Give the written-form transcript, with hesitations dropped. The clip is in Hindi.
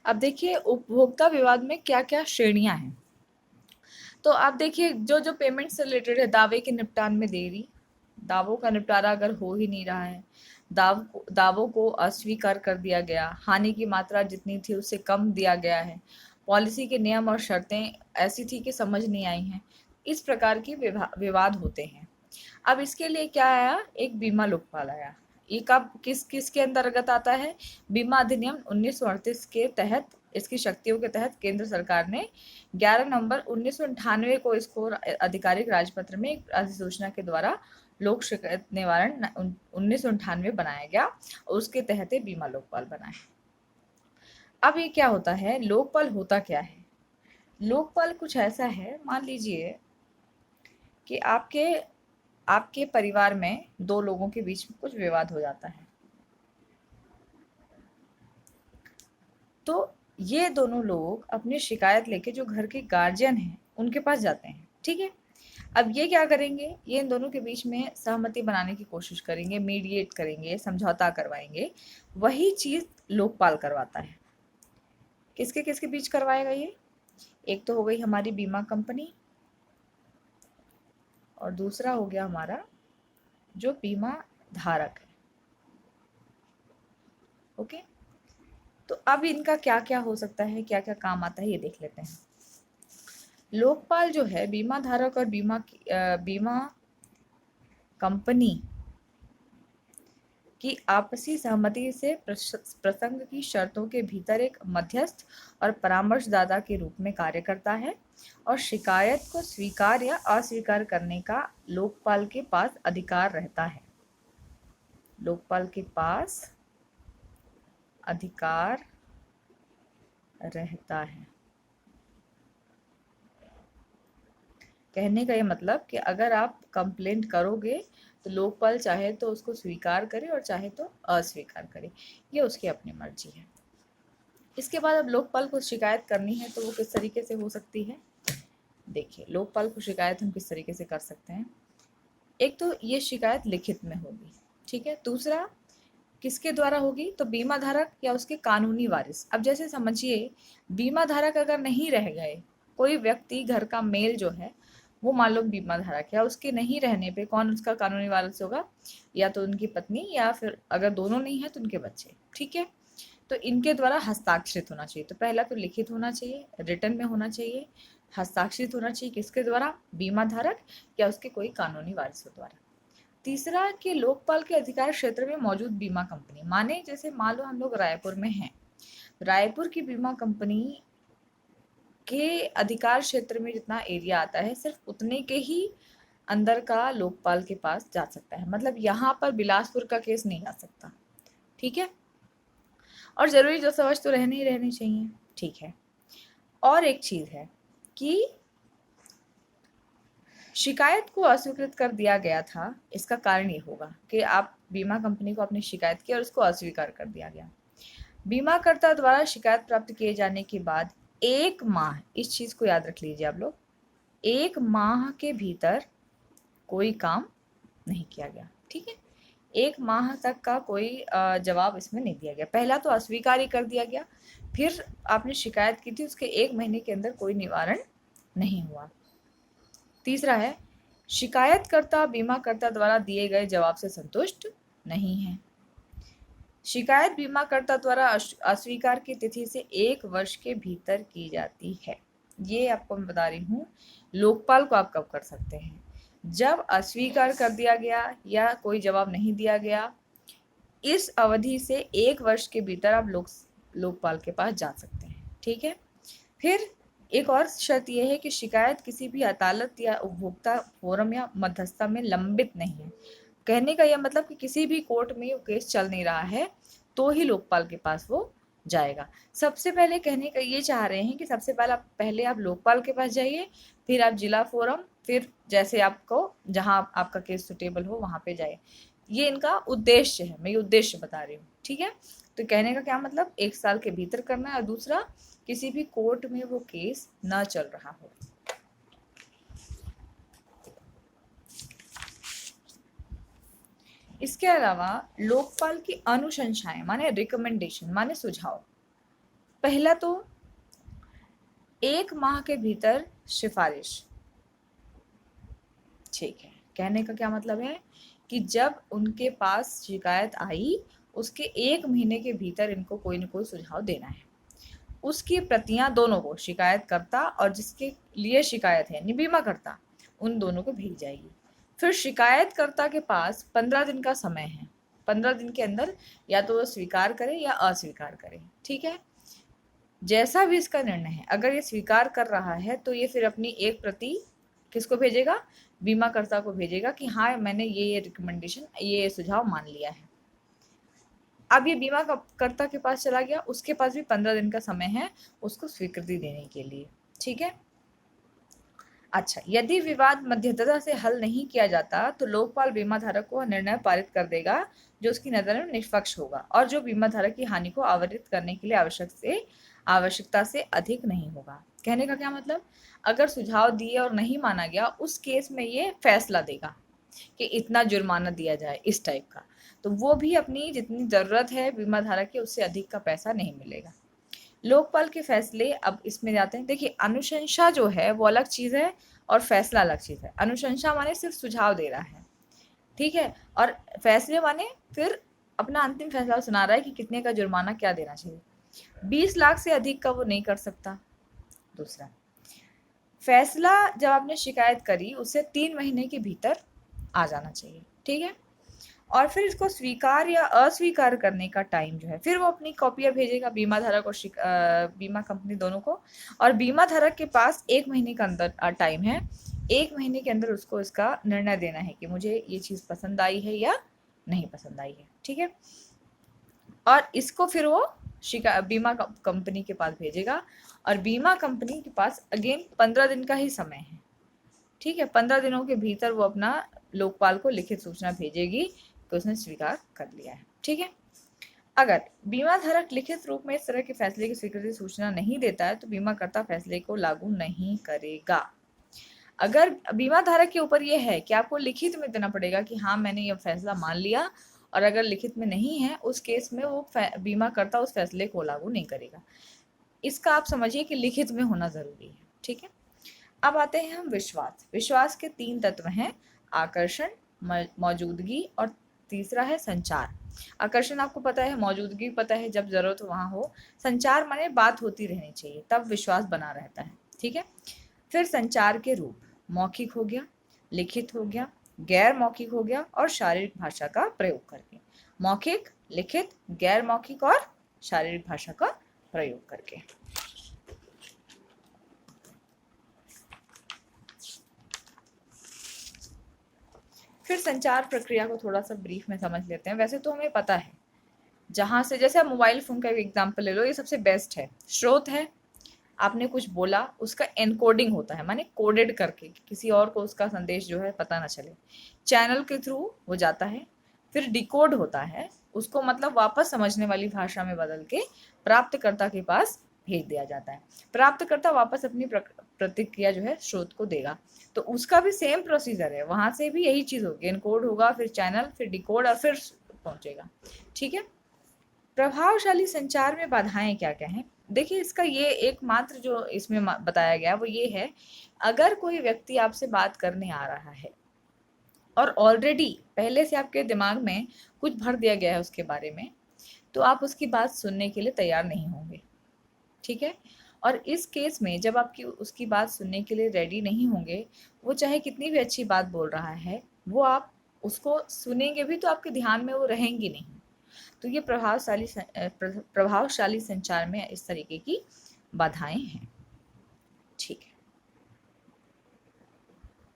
अब देखिए उपभोक्ता विवाद में क्या क्या श्रेणियां हैं। तो आप देखिए जो जो पेमेंट से रिलेटेड है, दावे के निपटान में देरी, दावों का निपटारा अगर हो ही नहीं रहा है, दावों को अस्वीकार कर दिया गया, हानि की मात्रा जितनी थी उससे कम दिया गया है, पॉलिसी के नियम और शर्तें ऐसी थी कि समझ नहीं आई हैं, इस प्रकार के विवाद होते हैं। अब इसके लिए क्या आया, एक बीमा लोकपाल आया। ये कब किस किस के अंतर्गत आता है, बीमा अधिनियम 1938 के तहत, इसकी शक्तियों के तहत केंद्र सरकार ने 11 नवंबर 1998 को इसको आधिकारिक राजपत्र में एक अधिसूचना के द्वारा लोक शिकायत निवारण 1998 बनाया गया और उसके तहत ये बीमा लोकपाल बना है। अब ये क्या होता है, लोकपाल होता क्या है? लोकपाल कुछ ऐसा है, मान लीजिए कि आपके आपके परिवार में दो लोगों के बीच में कुछ विवाद हो जाता है, तो ये दोनों लोग अपनी शिकायत लेके जो घर के गार्जियन हैं उनके पास जाते हैं, ठीक है। अब ये क्या करेंगे, ये इन दोनों के बीच में सहमति बनाने की कोशिश करेंगे, मीडिएट करेंगे, समझौता करवाएंगे। वही चीज लोकपाल करवाता है। किसके किसके बीच करवाएगा ये? एक तो हो गई हमारी बीमा कंपनी और दूसरा हो गया हमारा जो बीमा धारक है। ओके, तो अब इनका क्या क्या हो सकता है, क्या क्या काम आता है, ये देख लेते हैं। लोकपाल जो है बीमा धारक और बीमा कंपनी की आपसी सहमति से प्रसंग की शर्तों के भीतर एक मध्यस्थ और परामर्शदाता के रूप में कार्य करता है और शिकायत को स्वीकार या अस्वीकार करने का लोकपाल के पास अधिकार रहता है। लोकपाल के पास अधिकार रहता है। कहने का ये मतलब कि अगर आप कंप्लेंट करोगे तो लोकपाल चाहे तो उसको स्वीकार करे और चाहे तो अस्वीकार करे, ये उसकी अपनी मर्जी है। इसके बाद अब लोकपाल को शिकायत करनी है तो वो किस तरीके से हो सकती है? देखिए लोकपाल को शिकायत हम किस तरीके से कर सकते हैं। एक तो ये शिकायत लिखित में होगी, ठीक है। दूसरा किसके द्वारा होगी, तो बीमा धारक या उसके कानूनी वारिस। अब जैसे समझिए बीमा धारक अगर नहीं रह गए, कोई व्यक्ति घर का मेल जो है वो मान लो बीमा धारक है, उसके नहीं रहने पे कौन उसका कानूनी वारिस होगा? या तो उनकी पत्नी या फिर अगर दोनों नहीं है तो उनके बच्चे, ठीक है। तो इनके द्वारा हस्ताक्षरित होना चाहिए। तो पहला तो लिखित होना चाहिए, रिटर्न में होना चाहिए, हस्ताक्षरित होना चाहिए। किसके द्वारा? बीमा धारक या उसके कोई कानूनी वारिसों द्वारा। तीसरा कि लोकपाल के अधिकार क्षेत्र में मौजूद बीमा कंपनी, माने जैसे मान लो हम लोग रायपुर में हैं, रायपुर की बीमा कंपनी के अधिकार क्षेत्र में जितना एरिया आता है सिर्फ उतने के ही अंदर का लोकपाल के पास जा सकता है। मतलब यहाँ पर बिलासपुर का केस नहीं जा सकता, ठीक है। और जरूरी जो समझ तो रहनी ही रहनी चाहिए, ठीक है। और एक चीज है कि शिकायत को अस्वीकृत कर दिया गया था, इसका कारण ये होगा कि आप बीमा कंपनी को अपनी शिकायत की और उसको अस्वीकार कर दिया गया। बीमाकर्ता द्वारा शिकायत प्राप्त किए जाने के बाद 1 माह, इस चीज को याद रख लीजिए आप लोग, 1 माह के भीतर कोई काम नहीं किया गया, ठीक है। 1 माह तक का कोई जवाब इसमें नहीं दिया गया। पहला तो अस्वीकार ही कर दिया गया, फिर आपने शिकायत की थी, उसके 1 महीने के अंदर कोई निवारण नहीं हुआ। तीसरा है शिकायतकर्ता बीमाकर्ता द्वारा दिए गए जवाब से संतुष्ट नहीं है। शिकायत बीमाकर्ता द्वारा अस्वीकार की तिथि से 1 वर्ष के भीतर की जाती है। ये आपको मैं बता रही हूँ, लोकपाल को आप कब कर सकते हैं? जब अस्वीकार कर दिया गया या कोई जवाब नहीं दिया गया, इस अवधि से 1 वर्ष के भीतर आप लोकपाल के पास जा सकते हैं, ठीक है। फिर एक और शर्त यह है कि शिकायत किसी भी अदालत या उपभोक्ता फोरम या मध्यस्थता में लंबित नहीं है। कहने का यह मतलब कि किसी भी कोर्ट में वो केस चल नहीं रहा है तो ही लोकपाल के पास वो जाएगा। सबसे पहले कहने का ये चाह रहे हैं कि सबसे पहले आप लोकपाल के पास जाइए, फिर आप जिला फोरम, फिर जैसे आपको जहां आपका केस सुटेबल हो वहां पे जाइए। ये इनका उद्देश्य है, मैं ये उद्देश्य बता रही हूँ, ठीक है। तो कहने का क्या मतलब, 1 साल के भीतर करना है और दूसरा किसी भी कोर्ट में वो केस न चल रहा हो। इसके अलावा लोकपाल की अनुशंसाएं माने रिकमेंडेशन माने सुझाव। पहला तो 1 माह के भीतर सिफारिश। ठीक है, कहने का क्या मतलब है कि जब उनके पास शिकायत आई उसके 1 महीने के भीतर इनको कोई न कोई सुझाव देना है। उसकी प्रतियां दोनों को, शिकायतकर्ता और जिसके लिए शिकायत है बीमाकर्ता, उन दोनों को भेज जाएगी। फिर शिकायतकर्ता के पास 15 दिन का समय है। 15 दिन के अंदर या तो वो स्वीकार करे या अस्वीकार करे। ठीक है, जैसा भी इसका निर्णय है, अगर ये स्वीकार कर रहा है तो ये फिर अपनी एक प्रति किसको भेजेगा? बीमाकर्ता को भेजेगा कि हाँ मैंने ये रिकमेंडेशन, ये सुझाव मान लिया है। अब ये बीमाकर्ता के पास चला गया, उसके पास भी 15 दिन का समय है उसको स्वीकृति देने के लिए। ठीक है, अच्छा, यदि विवाद मध्यस्थता से हल नहीं किया जाता तो लोकपाल बीमा धारक को निर्णय पारित कर देगा जो उसकी नजर में निष्पक्ष होगा और जो बीमा धारक की हानि को आवरित करने के लिए आवश्यकता से अधिक नहीं होगा। कहने का क्या मतलब, अगर सुझाव दिए और नहीं माना गया उस केस में ये फैसला देगा कि इतना जुर्माना दिया जाए, इस टाइप का। तो वो भी अपनी जितनी जरूरत है बीमा धारक की उससे अधिक का पैसा नहीं मिलेगा। लोकपाल के फैसले अब इसमें जाते हैं। देखिए, अनुशंसा जो है वो अलग चीज है और फैसला अलग चीज है। अनुशंसा माने सिर्फ सुझाव दे रहा है, ठीक है, और फैसले माने फिर अपना अंतिम फैसला सुना रहा है कि कितने का जुर्माना क्या देना चाहिए। 20 लाख से अधिक का वो नहीं कर सकता। दूसरा, फैसला जब आपने शिकायत करी उससे 3 महीने के भीतर आ जाना चाहिए। ठीक है, और फिर इसको स्वीकार या अस्वीकार करने का टाइम जो है, फिर वो अपनी कॉपियां भेजेगा बीमा धारक और बीमा कंपनी दोनों को, और बीमा धारक के पास 1 महीने का अंदर टाइम है। 1 महीने के अंदर उसको इसका निर्णय देना है कि मुझे ये चीज पसंद आई है या नहीं पसंद आई है। ठीक है, और इसको फिर वो बीमा कंपनी के पास भेजेगा और बीमा कंपनी के पास अगेन 15 दिन का ही समय है। ठीक है, 15 दिनों के भीतर वो अपना लोकपाल को लिखित सूचना भेजेगी कि उसने स्वीकार कर लिया है। ठीक है, अगर बीमा धारक लिखित रूप में इस तरह के फैसले की स्वीकृति सूचना नहीं देता है तो बीमाकर्ता फैसले को लागू नहीं करेगा। अगर बीमा धारक के ऊपर यह है कि आपको लिखित में देना पड़ेगा कि हाँ मैंने ये फैसला मान लिया, और अगर लिखित में नहीं है उस केस में वो बीमाकर्ता उस फैसले को लागू नहीं करेगा। इसका आप समझिए कि लिखित में होना जरूरी है। ठीक है, अब आते हैं हम विश्वास। विश्वास के 3 तत्व हैं, आकर्षण, मौजूदगी और तीसरा है संचार। आकर्षण आपको पता है, मौजूदगी पता है, जब जरूरत वहां हो। संचार माने बात होती रहनी चाहिए, तब विश्वास बना रहता है। ठीक है, फिर संचार के रूप, मौखिक हो गया, लिखित हो गया, गैर मौखिक हो गया और शारीरिक भाषा का प्रयोग करके। मौखिक, लिखित, गैर मौखिक और शारीरिक भाषा का प्रयोग करके। फिर संचार प्रक्रिया को थोड़ा सा ब्रीफ में समझ लेते हैं। वैसे तो हमें पता है, जहां से, जैसे आप मोबाइल फोन का एक एग्जांपल ले लो, ये सबसे बेस्ट है। स्रोत है, आपने कुछ बोला, उसका एनकोडिंग होता है, माने कोडेड करके किसी और को उसका संदेश जो है पता ना चले। चैनल के थ्रू वो जाता है। फिर डिकोड होता है, उसको मतलब वापस समझने वाली भाषा में बदल के प्राप्तकर्ता के पास भेज दिया जाता है। प्राप्तकर्ता वापस अपनी प्रतिक्रिया जो है स्रोत को देगा। तो उसका भी सेम प्रोसीजर है, वहां से भी यही चीज होगी, एनकोड होगा, फिर चैनल, फिर डिकोड और फिर पहुंचेगा। ठीक है, प्रभावशाली संचार में बाधाएं क्या क्या हैं? देखिए, इसका ये एकमात्र जो इसमें बताया गया वो ये है, अगर कोई व्यक्ति आपसे बात करने आ रहा है और ऑलरेडी पहले से आपके दिमाग में कुछ भर दिया गया है उसके बारे में, तो आप उसकी बात सुनने के लिए तैयार नहीं होंगे। ठीक है, और इस केस में जब आपकी उसकी बात सुनने के लिए रेडी नहीं होंगे, वो चाहे कितनी भी अच्छी बात बोल रहा है, वो आप उसको सुनेंगे भी तो आपके ध्यान में वो रहेंगी नहीं। तो ये प्रभावशाली संचार में इस तरीके की बाधाएं हैं।